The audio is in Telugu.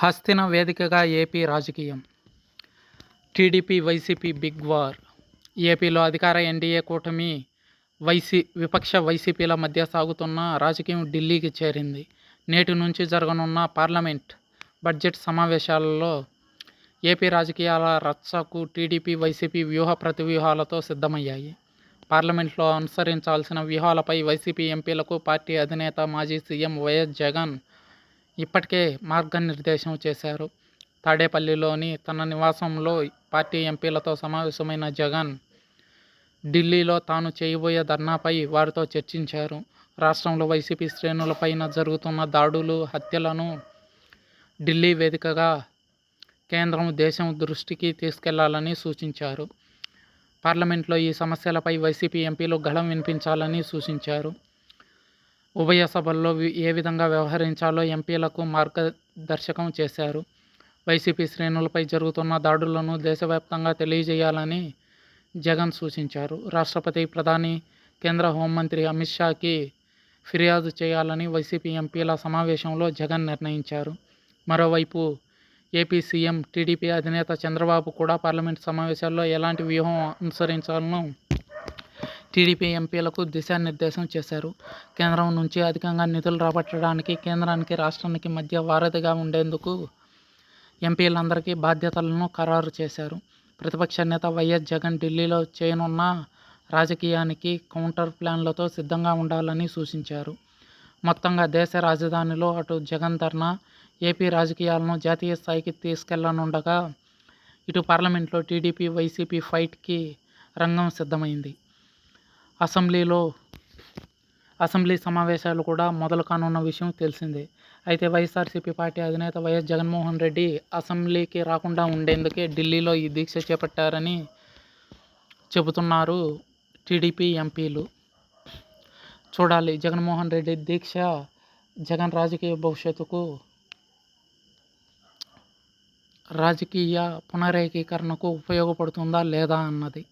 హస్తిన వేదికగా ఏపీ రాజకీయం. TDP, YCP big war. ఏపీలో అధికార ఎన్డీఏ కూటమి, విపక్ష వైసీపీల మధ్య సాగుతున్న రాజకీయం ఢిల్లీకి చేరింది. నేటి నుంచి జరగనున్న పార్లమెంట్ బడ్జెట్ సమావేశాలలో ఏపీ రాజకీయాల రచ్చకు టీడీపీ, వైసీపీ వ్యూహ ప్రతివ్యూహాలతో సిద్ధమయ్యాయి. పార్లమెంట్లో అనుసరించాల్సిన వ్యూహాలపై వైసీపీ ఎంపీలకు పార్టీ అధినేత మాజీ సీఎం వైఎస్ జగన్ ఇప్పటికే మార్గనిర్దేశం చేశారు. తాడేపల్లిలోని తన నివాసంలో పార్టీ ఎంపీలతో సమావేశమైన జగన్ ఢిల్లీలో తాను చేయబోయే ధర్నాపై వారితో చర్చించారు. రాష్ట్రంలో వైసీపీ శ్రేణులపైన జరుగుతున్న దాడులు, హత్యలను ఢిల్లీ వేదికగా కేంద్రం, దేశం దృష్టికి తీసుకెళ్లాలని సూచించారు. పార్లమెంట్లో ఈ సమస్యలపై వైసీపీ ఎంపీలు గళం వినిపించాలని సూచించారు. ఉభయ సభల్లో ఏ విధంగా వ్యవహరించాలో ఎంపీలకు మార్గదర్శకం చేశారు. వైసీపీ శ్రేణులపై జరుగుతున్న దాడులను దేశవ్యాప్తంగా తెలియజేయాలని జగన్ సూచించారు. రాష్ట్రపతి, ప్రధాని, కేంద్ర హోంమంత్రి అమిత్ షాకి ఫిర్యాదు చేయాలని వైసీపీ ఎంపీల సమావేశంలో జగన్ నిర్ణయించారు. మరోవైపు ఏపీ సీఎం, టీడీపీ అధినేత చంద్రబాబు కూడా పార్లమెంటు సమావేశాల్లో ఎలాంటి వ్యూహం అనుసరించాలనో టీడీపీ ఎంపీలకు దిశానిర్దేశం చేశారు. కేంద్రం నుంచి అధికంగా నిధులు రాబట్టడానికి కేంద్రానికి, రాష్ట్రానికి మధ్య వారధిగా ఉండేందుకు ఎంపీలందరికీ బాధ్యతలను ఖరారు చేశారు. ప్రతిపక్ష నేత వైఎస్ జగన్ ఢిల్లీలో చేయనున్న రాజకీయానికి కౌంటర్ ప్లాన్లతో సిద్ధంగా ఉండాలని సూచించారు. మొత్తంగా దేశ రాజధానిలో అటు జగన్ ధర్నా ఏపీ రాజకీయాలను జాతీయ స్థాయికి తీసుకెళ్లనుండగా, ఇటు పార్లమెంట్లో టీడీపీ, వైసీపీ ఫైట్కి రంగం సిద్ధమైంది. అసెంబ్లీ సమావేశాలు కూడా మొదలు కానున్న విషయం తెలిసిందే. అయితే వైఎస్ఆర్సీపీ పార్టీ అధినేత వైఎస్ జగన్మోహన్ రెడ్డి అసెంబ్లీకి రాకుండా ఉండేందుకే ఢిల్లీలో ఈ దీక్ష చేపట్టారని చెబుతున్నారు టీడీపీ ఎంపీలు. చూడాలి, జగన్మోహన్ రెడ్డి దీక్ష జగన్ రాజకీయ భవిష్యత్తుకు, రాజకీయ పునరేకీకరణకు ఉపయోగపడుతుందా లేదా అన్నది.